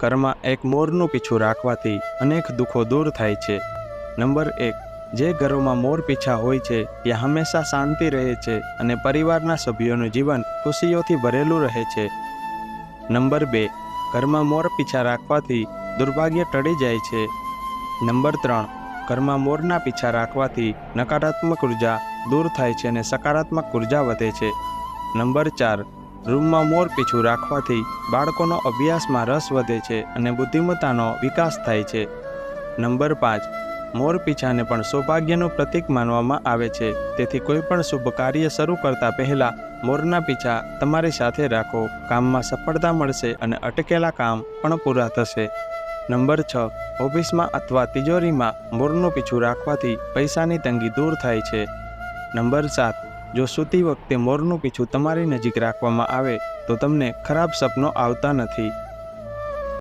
ઘરમાં એક મોરનું પીછું રાખવાથી અનેક દુઃખો દૂર થાય છે। નંબર 1, જે ઘરોમાં મોર પીછા હોય છે ત્યાં હંમેશા શાંતિ રહે છે અને પરિવારના સભ્યોનું જીવન ખુશીઓથી ભરેલું રહે છે। નંબર 2, ઘરમાં મોર પીછા રાખવાથી દુર્ભાગ્ય ટળી જાય છે। નંબર 3, ઘરમાં મોરના પીછા રાખવાથી નકારાત્મક ઉર્જા દૂર થાય છે અને સકારાત્મક ઉર્જા વધે છે। નંબર 4, રૂમમાં મોર પીછું રાખવાથી બાળકોનો અભ્યાસમાં રસ વધે છે અને બુદ્ધિમત્તાનો વિકાસ થાય છે। નંબર 5, મોર પીછાને પણ સૌભાગ્યનું પ્રતીક માનવામાં આવે છે, તેથી કોઈ પણ શુભ કાર્ય શરૂ કરતા પહેલા મોરના પીછા તમારી સાથે રાખો। કામમાં સફળતા મળશે અને અટકેલા કામ પણ પૂરા થશે। નંબર 6, ઓફિસમાં અથવા તિજોરીમાં મોરનું પીછું રાખવાથી પૈસાની તંગી દૂર થાય છે। નંબર 7, જો સૂતી વખતે મોરનું પીછું તમારી નજીક રાખવામાં આવે તો તમને ખરાબ સપનો આવતા નથી।